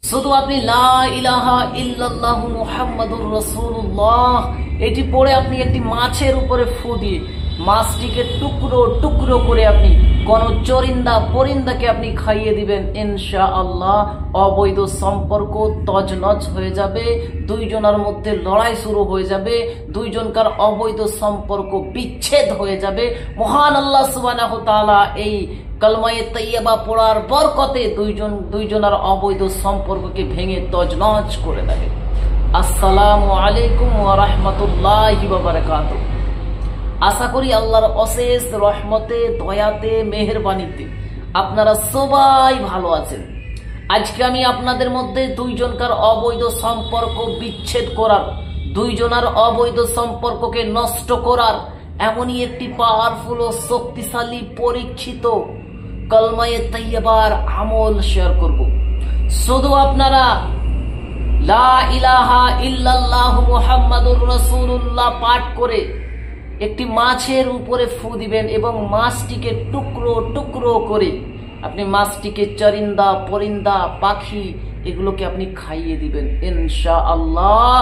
শুধু আপনি লা ইলাহা ইল্লাল্লাহু মুহাম্মাদুর রাসূলুল্লাহ এটি পড়ে আপনি একটি মাছের উপরে ফু দিয়ে মাছটিকে টুকরো টুকরো করে আপনি কোন চরিন্দা পরিন্দাকে আপনি খাইয়ে দিবেন, ইনশাআল্লাহ অবৈধ সম্পর্ক তজনজ হয়ে যাবে, দুইজনের মধ্যে লড়াই শুরু হয়ে যাবে, দুইজনকার অবৈধ সম্পর্ক বিচ্ছেদ হয়ে যাবে। মহান আল্লাহ সুবহানাহু ওয়া তাআলা এই কলমায়ে তাইয়্যিবা পড়ার বরকতে দুইজনের অবৈধ সম্পর্ককে ভেঙে তজনজ করে দেবে। আসসালামু আলাইকুম ওয়া রাহমাতুল্লাহি ওয়া বারাকাতুহু। আশা করি আল্লাহর অশেষ রহমতে, দয়াতে, মেহেরবানিতে আপনারা সবাই ভালো আছেন। আজকে আমি আপনাদের মধ্যে দুইজনকার অবৈধ সম্পর্ক বিচ্ছেদ করার, দুইজনের অবৈধ সম্পর্ককে নষ্ট করার এমনই একটি পাওয়ারফুল ও শক্তিশালী পরীক্ষিত কলমায়ে তাইয়্যিবার আমল শেয়ার করব। শুধু আপনারা লা ইলাহা ইল্লাল্লাহু মুহাম্মাদুর রাসূলুল্লাহ পাঠ করে একটি মাছের উপরে ফু দিবেন এবং মাছটিকে টুকরো টুকরো করে আপনি মাছটিকে চরিন্দা পরিন্দা পাখি এগুলোকে আপনি খাইয়ে দিবেন, ইনশাআল্লাহ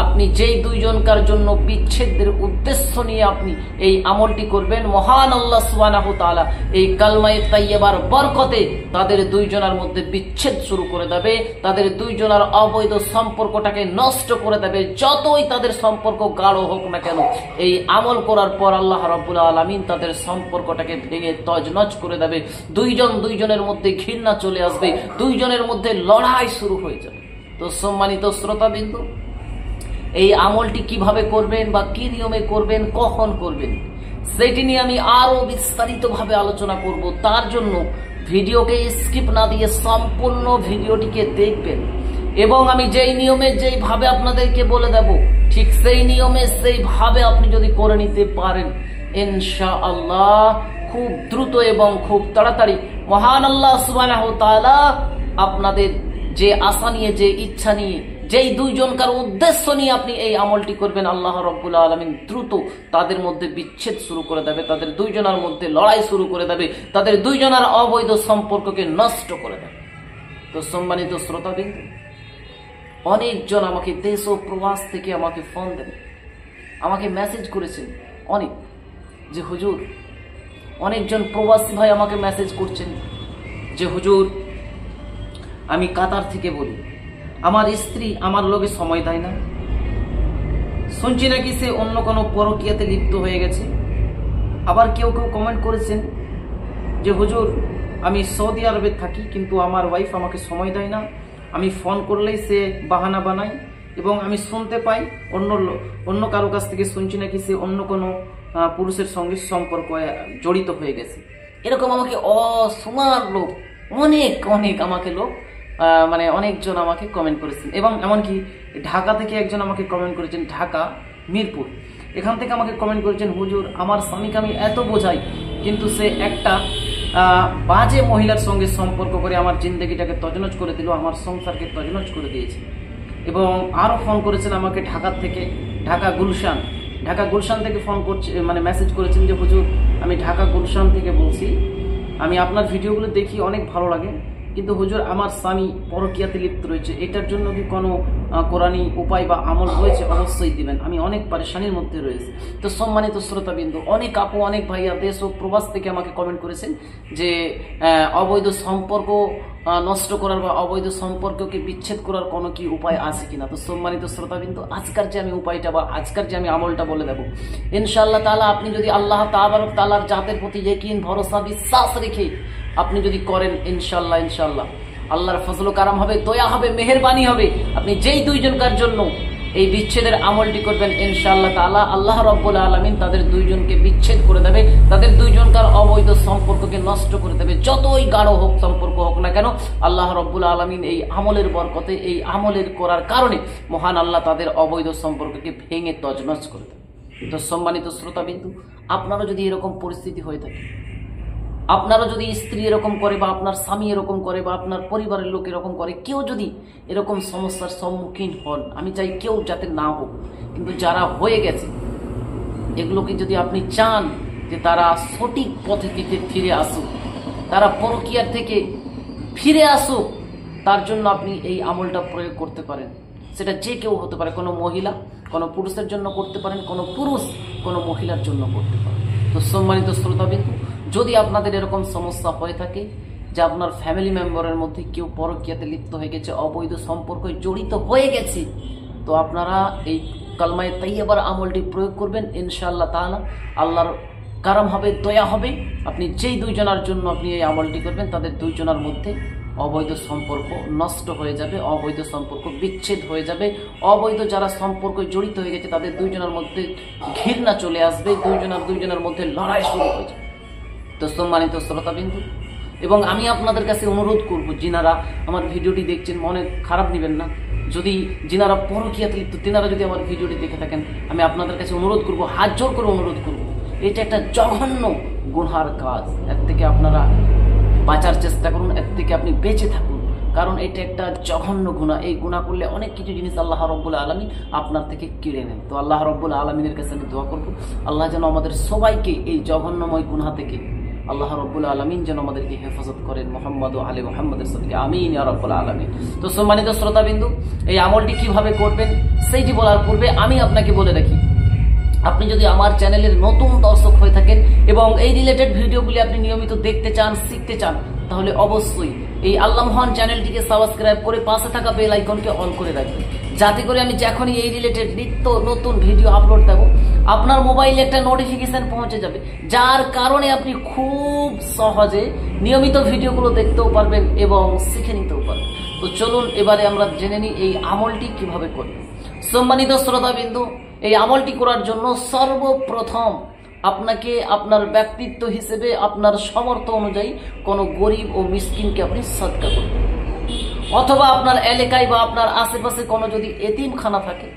আপনি যেই দুইজনকার জন্য বিচ্ছেদের উদ্দেশ্য নিয়ে আপনি এই আমলটি করবেন, মহান আল্লাহ সুবহানাহু ওয়া তাআলা এই কালমায়ে তাইয়্যিবার বরকতে তাদের দুইজনের মধ্যে বিচ্ছেদ শুরু করে দেবে, তাদের দুইজনের অবৈধ সম্পর্কটাকে নষ্ট করে দেবে। যতই তাদের সম্পর্ক গাঢ় হোক না কেন, এই আমল করার পর আল্লাহ রাব্বুল আলামিন তাদের সম্পর্কটাকে ভেঙে তজনজ করে দেবে। দুইজনের মধ্যে ঘৃণা চলে আসবে, দুইজনের মধ্যে লড়াই শুরু হয়ে যাবে। তো সম্মানিত শ্রোতাবৃন্দ, এই আমলটি কিভাবে করবেন বা কি নিয়মে করবেন, কখন করবেন, সেটি নিয়ে আমি আরো বিস্তারিত ভাবে আলোচনা করব। তার জন্য ভিডিওকে স্কিপ না দিয়ে সম্পূর্ণ ভিডিওটিকে দেখবেন এবং আমি যেই নিয়মে যেইভাবে আপনাদেরকে বলে দেব ঠিক সেই নিয়মে সেইভাবে আপনি যদি করে নিতে পারেন, ইনশাআল্লাহ খুব দ্রুত এবং খুব তাড়াতাড়ি মহান আল্লাহ সুবহানাহু ওয়া তাআলা আপনাদের যে আশা নিয়ে, যে ইচ্ছা নিয়ে, যেই দুইজনকার উদ্দেশ্য নিয়ে আপনি এই আমলটি করবেন, আল্লাহ রাব্বুল আলামিন দ্রুত তাদের মধ্যে বিচ্ছেদ শুরু করে দেবে, তাদের দুইজনের মধ্যে লড়াই শুরু করে দেবে, তাদের দুইজনের অবৈধ সম্পর্ককে নষ্ট করে দেবে। তো সম্মানিত শ্রোতাবৃন্দ, অনেকজন আমাকে দেশ ও প্রবাস থেকে আমাকে ফোন দেন, আমাকে মেসেজ করেছেন অনেক, যে হুজুর, অনেকজন প্রবাসী ভাই আমাকে মেসেজ করছেন যে হুজুর আমি কাতার থেকে বলি, আমার স্ত্রী আমার লগে সময় দেয় না, শুনছি নাকি সে অন্য কোনো পরকীয়াতে লিপ্ত হয়ে গেছে। আবার কেউ কেউ কমেন্ট করেছেন যে হুজুর আমি সৌদি আরবে থাকি কিন্তু আমার ওয়াইফ আমাকে সময় দেয় না, আমি ফোন করলেই সে বাহানা বানায় এবং আমি শুনতে পাই অন্য কারো কাছ থেকে শুনছি নাকি সে অন্য কোনো পুরুষের সঙ্গে সম্পর্ক জড়িত হয়ে গেছে। এরকম আমাকে অসুমার লোক অনেক আমাকে লোক অনেকজন আমাকে কমেন্ট করেছেন এবং এমনকি ঢাকা থেকে একজন আমাকে কমেন্ট করেছেন, ঢাকা মিরপুর, এখান থেকে আমাকে কমেন্ট করেছেন হুজুর আমার স্বামীকে আমি এত বোঝাই কিন্তু সে একটা বাজে মহিলার সঙ্গে সম্পর্ক করে আমার জিন্দগিটাকে তজনজ করে দিল, আমার সংসারকে তজনজ করে দিয়েছে। এবং আরও ফোন করেছেন আমাকে ঢাকা থেকে, ঢাকা গুলশান থেকে ফোন করছে, মেসেজ করেছেন যে হুজুর আমি ঢাকা গুলশান থেকে বলছি, আমি আপনার ভিডিওগুলো দেখি অনেক ভালো লাগে কিন্তু হুজুর আমার স্বামী পরকীয়াতে লিপ্ত রয়েছে, এটার জন্য কি কোনো কোরআনী উপায় বা আমল রয়েছে? অবশ্যই দিবেন, আমি অনেক পরেশানির মধ্যে রয়েছে। তো সম্মানিত শ্রোতাবিন্দু, অনেক আপু অনেক ভাইয়া দেশ ও প্রবাস থেকে আমাকে কমেন্ট করেছেন যে অবৈধ সম্পর্ক নষ্ট করার বা অবৈধ সম্পর্ককে বিচ্ছেদ করার কোনো কি উপায় আছে কিনা। তো সম্মানিত শ্রোতাবিন্দু, আজকের যে আমি উপায়টা বা আজকের যে আমি আমলটা বলে দেব, ইনশাআল্লাহ তাআলা আপনি যদি আল্লাহ তাবারক তাআলার জাতের প্রতি ইয়াকিন ভরসা বিশ্বাস রেখে আপনি যদি করেন, ইনশাআল্লাহ আল্লাহর ফজল ও কারাম হবে, দয়া হবে, মেহেরবানি হবে। আপনি যেই দুইজনকার জন্য এই বিচ্ছেদের আমলটি করবেন, ইনশাআল্লাহ তাআলা আল্লাহ রাব্বুল আলামিন তাদের দুইজনকে বিচ্ছেদ করে দেবে, তাদের দুইজনকার অবৈধ সম্পর্ককে নষ্ট করে দেবে। যতই গাঢ় হোক সম্পর্ক হোক না কেন, আল্লাহ রাব্বুল আলামিন এই আমলের বরকতে, এই আমলের করার কারণে মহান আল্লাহ তাদের অবৈধ সম্পর্ককে ভেঙে তজনজ করে দেবে। তো সম্মানিত শ্রোতাবিন্দু, আপনারও যদি এরকম পরিস্থিতি হয়ে থাকে, আপনারা যদি স্ত্রী এরকম করে বা আপনার স্বামী এরকম করে বা আপনার পরিবারের লোক এরকম করে, কেউ যদি এরকম সমস্যার সম্মুখীন হন, আমি চাই কেউ যাতে না হোক, কিন্তু যারা হয়ে গেছে এগুলোকে যদি আপনি চান যে তারা সঠিক পথে ফিরে আসুক, তারা পরকীয়ার থেকে ফিরে আসুক, তার জন্য আপনি এই আমলটা প্রয়োগ করতে পারেন। সেটা যে কেউ হতে পারে, কোনো মহিলা কোনো পুরুষের জন্য করতে পারেন, কোনো পুরুষ কোনো মহিলার জন্য করতে পারেন। তো সম্মানিত শ্রোতাবৃন্দ, যদি আপনাদের এরকম সমস্যা হয়ে থাকে যে আপনার ফ্যামিলি মেম্বারের মধ্যে কেউ পরকীয়াতে লিপ্ত হয়ে গেছে, অবৈধ সম্পর্কে জড়িত হয়ে গেছে, তো আপনারা এই কালমায়ে তাইয়্যিবার আমলটি প্রয়োগ করবেন। ইনশাআল্লাহ তাআলা আল্লাহর কারাম হবে, দয়া হবে। আপনি যেই দুইজনের জন্য আপনি এই আমলটি করবেন, তাদের দুইজনের মধ্যে অবৈধ সম্পর্ক নষ্ট হয়ে যাবে, অবৈধ সম্পর্ক বিচ্ছেদ হয়ে যাবে, অবৈধ যারা সম্পর্কে জড়িত হয়ে গেছে তাদের দুইজনের মধ্যে ঘৃণা চলে আসবে, দুইজনের মধ্যে লড়াই শুরু হয়ে যাবে। তো সম্মানিত শ্রোতাবিন্দু, এবং আমি আপনাদের কাছে অনুরোধ করব, যিনারা আমার ভিডিওটি দেখছেন মনে খারাপ নেবেন না, যদি যিনারা পরকীয়াতে লিপ্ত তিনারা যদি আমার ভিডিওটি দেখে থাকেন, আমি আপনাদের কাছে অনুরোধ করব, হাত জোর করে অনুরোধ করব, এটা একটা জঘন্য গুনহার কাজ। এর থেকে আপনারা বাঁচার চেষ্টা করুন, এর থেকে আপনি বেঁচে থাকুন, কারণ এটা একটা জঘন্য গুনাহ। এই গুনাহ করলে অনেক কিছু জিনিস আল্লাহ রাব্বুল আলামিন আপনার থেকে কেড়ে নেন। তো আল্লাহ রাব্বুল আলামিনের কাছে আমি দোয়া করব, আল্লাহ যেন আমাদের সবাইকে এই জঘন্যময় গুনাহ থেকে আল্লাহ রাব্বুল আলামিন যেন আমাদেরকে হেফাজত করেন। মুহাম্মদ ও আলে মুহাম্মদের সাথে আমিন ইয়া রাব্বুল আলামিন। তো সম্মানিত শ্রোতাবিন্দু, এই আমলটি কিভাবে করবেন সেইটি বলার পূর্বে আমি আপনাকে বলে রাখি, আপনি যদি আমার চ্যানেলের নতুন দর্শক হয়ে থাকেন এবং এই রিলেটেড ভিডিওগুলি আপনি নিয়মিত দেখতে চান, শিখতে চান, তাহলে অবশ্যই এই আল্লাহ মহান চ্যানেলটিকে সাবস্ক্রাইব করে পাশে থাকা বেল আইকনকে অন করে রাখবেন, যাতে করে আমি যখনই এই রিলেটেড নিত্য নতুন ভিডিও আপলোড দেব আপনার মোবাইলে একটা নোটিফিকেশন পৌঁছে যাবে, যার কারণে আপনি খুব সহজে নিয়মিত ভিডিওগুলো দেখতেও পারবেন এবং শিখে নিতেও পারবেন। তো চলুন এবারে আমরা জেনে নিই এই আমলটি কিভাবে করবেন। সম্মানিত শ্রোতাবিন্দু, এই আমলটি করার জন্য সর্বপ্রথম আপনাকে আপনার ব্যক্তিত্ব হিসেবে আপনার সামর্থ্য অনুযায়ী কোনো গরিব ও মিসকিনকে আপনি সদকা করবেন, অথবা আপনার এলাকায় বা আপনার আশেপাশে কোনো যদি এতিমখানা থাকে,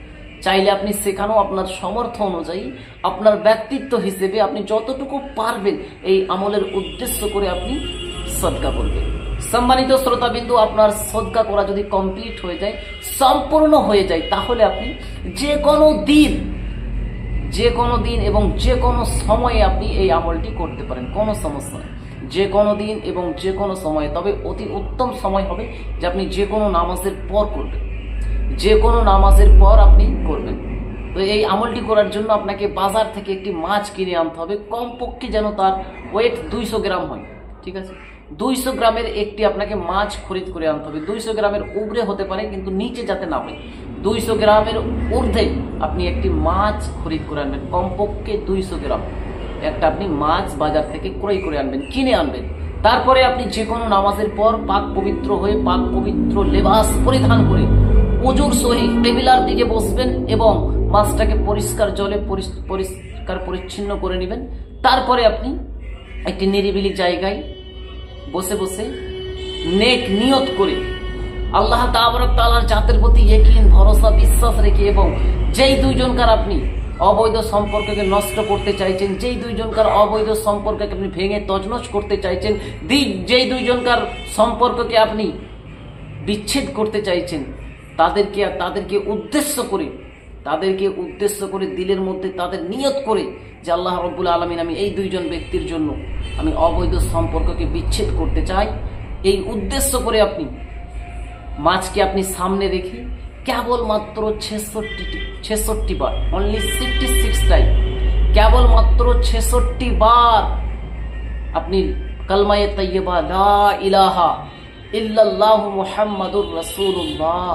চাইলে আপনি সেখানেও আপনার সামর্থ্য অনুযায়ী আপনার ব্যক্তিত্ব হিসেবে আপনি যতটুকু পারবেন এই আমলের উদ্দেশ্য করে আপনি সদকা করবেন। সম্মানিত শ্রোতাবিন্দু, আপনার সদকা করা যদি কমপ্লিট হয়ে যায়, সম্পূর্ণ হয়ে যায়, তাহলে আপনি যে কোনো দিন এবং যে কোনো সময়ে আপনি এই আমলটি করতে পারেন, কোনো সমস্যা নেই। যে কোনো দিন এবং যে কোনো সময়ে, তবে অতি উত্তম সময় হবে যে আপনি যে কোনো নামাজের পর করবেন, যে কোনো নামাজের পর আপনি করবেন। তো এই আমলটি করার জন্য আপনাকে বাজার থেকে একটি মাছ কিনে আনতে হবে, কমপক্ষে যেন তার ওয়েট 200 গ্রাম হয়, ঠিক আছে? 200 গ্রামের একটি আপনাকে মাছ খরিদ করে আনতে হবে। 200 গ্রামের উপরে হতে পারে, কিন্তু নিচে যাতে না হয়। 200 গ্রামের ঊর্ধ্বে আপনি একটি মাছ খরিদ করে আনবেন, কমপক্ষে 200 গ্রাম একটা আপনি মাছ বাজার থেকে ক্রয় করে আনবেন, কিনে আনবেন। তারপরে আপনি যে কোনো নামাজের পর পাক পবিত্র হয়ে পাক পবিত্র লেবাস পরিধান করে ওযুর সহিত টেবিলার দিকে বসবেন এবং মাছটাকে পরিষ্কার জলে পরিষ্কার পরিচ্ছন্ন করে নেবেন। তারপরে আপনি একটি নিরিবিলি জায়গায় বসে বসে নেক নিয়ত করে আল্লাহ তাবারক তাআলার জাতের প্রতি ইয়াকিন, ভরসা, বিশ্বাস রেখে, এবং যেই দুইজনকার আপনি অবৈধ সম্পর্ককে নষ্ট করতে চাইছেন, যেই দুইজনকার অবৈধ সম্পর্ককে আপনি ভেঙে তছনছ করতে চাইছেন, যেই দুইজনকার সম্পর্ককে আপনি বিচ্ছেদ করতে চাইছেন, তাদেরকে উদ্দেশ্য করে দিলের মধ্যে তাদের নিয়ত করে যে আল্লাহ রাব্বুল আলামিন, আমি এই দুইজন ব্যক্তির জন্য আমি অবৈধ সম্পর্ককে বিচ্ছেদ করতে চাই, এই উদ্দেশ্য করে আপনি মাছকে আপনি সামনে রেখে কেবলমাত্র 66 বার, অনলি 66 টাইম, কেবলমাত্র 66 বার আপনি কালমায়ে তাইয়্যিবা লা ইলাহা ইল্লাল্লাহু মুহাম্মাদুর রাসূলুল্লাহ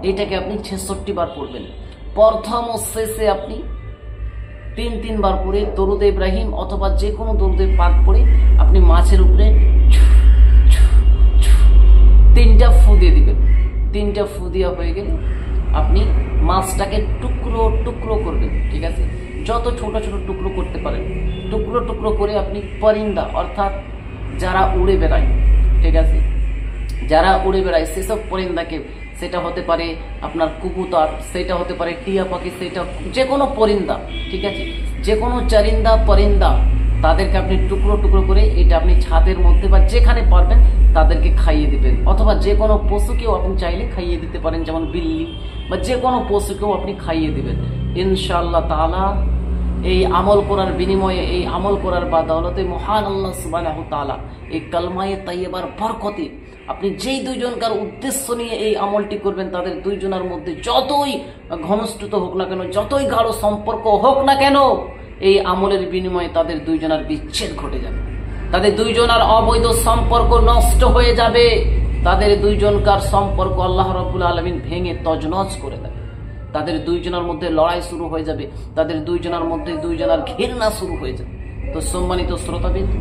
এটাকে আপনি 66 বার পড়বেন। প্রথম ও শেষে আপনি 3 বার পড়ে দরুদ ইব্রাহিম অথবা যে কোনো দরুদে পাক পড়ে আপনি মাছের উপরে 3টা ফু দিয়ে দিবেন। 3টা ফু দেওয়া হয়ে গেলে আপনি মাছটাকে টুকরো টুকরো করবেন, ঠিক আছে? যত ছোট ছোট টুকরো করতে পারেন, টুকরো টুকরো করে আপনি পরিন্দা অর্থাৎ যারা উড়ে বেড়ায়, ঠিক আছে, যারা উড়ে বেড়ায় সেসব পরিন্দাকে, সেটা হতে পারে আপনার কবুতর, সেটা হতে পারে টিয়া পাখি, সেটা যে কোনো পরিন্দা, ঠিক আছে, যে কোনো চারিন্দা পরিন্দা, তাদেরকে আপনি টুকরো টুকরো করে এটা আপনি ছাদের মধ্যে বা যেখানে পারবেন তাদেরকে খাইয়ে দিবেন। অথবা যে কোনো পশুকেও আপনি চাইলে খাইয়ে দিতে পারেন, যেমন বিল্লি বা যে কোনো পশুকেও আপনি খাইয়ে দিবেন। ইনশাআল্লাহ তাআলা এই আমল করার বিনিময়ে, এই আমল করার বাদৌলতে মহান আল্লাহ সুবহানাহু তাআলা এই কালমায়ে তাইয়্যিবার বরকতে আপনি যেই দুইজনকার উদ্দেশ্য নিয়ে এই আমলটি করবেন, তাদের দুইজনের মধ্যে যতই ঘনিষ্ঠতা হোক না কেন, যতই গাঢ় সম্পর্ক হোক না কেন, এই আমলের বিনিময়ে তাদের দুইজনের বিচ্ছেদ ঘটে যাবে, তাদের দুইজনের অবৈধ সম্পর্ক নষ্ট হয়ে যাবে, তাদের দুইজনকার সম্পর্ক আল্লাহ রাব্বুল আলামিন ভেঙে তজনজ করে দেবে, তাদের দুইজনের মধ্যে লড়াই শুরু হয়ে যাবে, তাদের দুইজনের মধ্যে দুইজনের ঘৃণা শুরু হয়ে যাবে। তো সম্মানিত শ্রোতাবৃন্দ,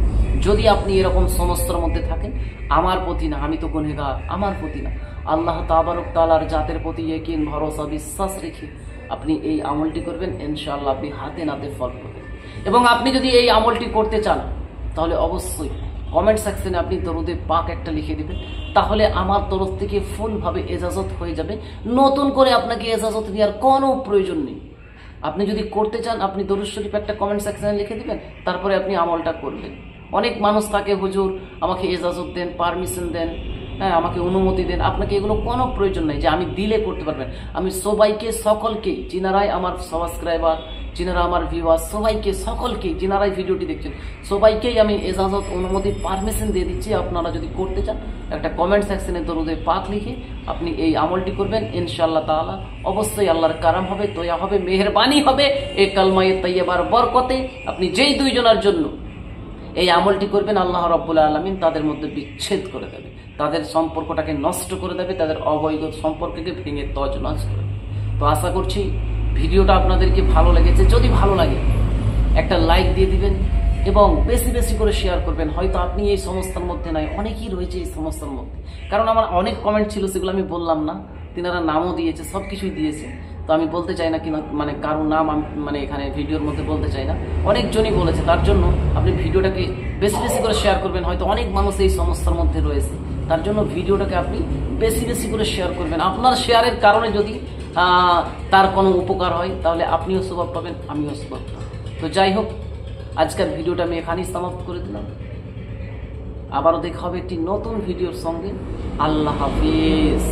যদি আপনি এরকম সমস্যার মধ্যে থাকেন, আমার প্রতি না, আমি তো গুনেহগার, আমার প্রতি না, আল্লাহ তাবারক তাআলার জাতের প্রতি ইয়াকিন, ভরসা, বিশ্বাস রেখে আপনি এই আমলটি করবেন, ইনশাআল্লাহ আপনি হাতে নাতে ফল পাবেন। এবং আপনি যদি এই আমলটি করতে চান, তাহলে অবশ্যই কমেন্ট সেকশনে আপনি দরুদে পাক একটা লিখে দিবেন, তাহলে আমার তরফ থেকে ফুলভাবে এজাজত হয়ে যাবে। নতুন করে আপনাকে এজাজত নেওয়ার কোনো প্রয়োজন নেই। আপনি যদি করতে চান, আপনি দরুদ শরীফ একটা কমেন্ট সেকশনে লিখে দিবেন, তারপরে আপনি আমলটা করবেন। অনেক মানুষ থাকে, হুজুর আমাকে এজাজত দেন, পারমিশন দেন, হ্যাঁ আমাকে অনুমতি দেন। আপনাকে এগুলো কোনো প্রয়োজন নেই যে আমি দিলে করতে পারবেন। আমি সবাইকে, সকলকেই, যিনারাই আমার সাবস্ক্রাইবার, যিনারা আমার ভিউয়ার, সবাইকে, সকলকেই, যিনারাই ভিডিওটি দেখছেন, সবাইকেই আমি এজাজত, অনুমতি, পারমিশন দিয়ে দিচ্ছি। আপনারা যদি করতে চান, একটা কমেন্ট সেকশনে দরুদে পাক লিখে আপনি এই আমলটি করবেন, ইনশাআল্লাহ তাআলা অবশ্যই আল্লাহর কারাম হবে, দয়া হবে, মেহেরবানি হবে। এই কালমায়ে তাইয়্যিবার বরকতে আপনি যেই দুইজনের জন্য এই আমলটি করবেন, আল্লাহ রাব্বুল আলামিন তাদের মধ্যে বিচ্ছেদ করে দেবে, তাদের সম্পর্কটাকে নষ্ট করে দেবে, তাদের অবৈধ সম্পর্ককে ভেঙে তজনজ করে দেবে। তো আশা করছি ভিডিওটা আপনাদেরকে ভালো লেগেছে। যদি ভালো লাগে একটা লাইক দিয়ে দিবেন এবং বেশি বেশি করে শেয়ার করবেন। হয়তো আপনি এই সমস্যার মধ্যে নাই, অনেকেই রয়েছে এই সমস্যার মধ্যে। কারণ আমার অনেক কমেন্ট ছিল, সেগুলো আমি বললাম না, তিনারা নামও দিয়েছে, সব কিছুই দিয়েছে। তো আমি বলতে চাই না কিনা, মানে কারো নাম আমি মানে এখানে ভিডিওর মধ্যে বলতে চাই না, অনেকজনই বলেছে। তার জন্য আপনি ভিডিওটাকে বেশি বেশি করে শেয়ার করবেন। হয়তো অনেক মানুষ এই সমস্যার মধ্যে রয়েছে, তার জন্য ভিডিওটাকে আপনি বেশি বেশি করে শেয়ার করবেন। আপনার শেয়ারের কারণে যদি তার কোনো উপকার হয়, তাহলে আপনিও সওয়াব পাবেন, আমিও সওয়াব পাবো। তো যাই হোক, আজকের ভিডিওটা আমি এখানেই সমাপ্ত করে দিলাম। আবারও দেখা হবে একটি নতুন ভিডিওর সঙ্গে। আল্লাহ হাফেজ।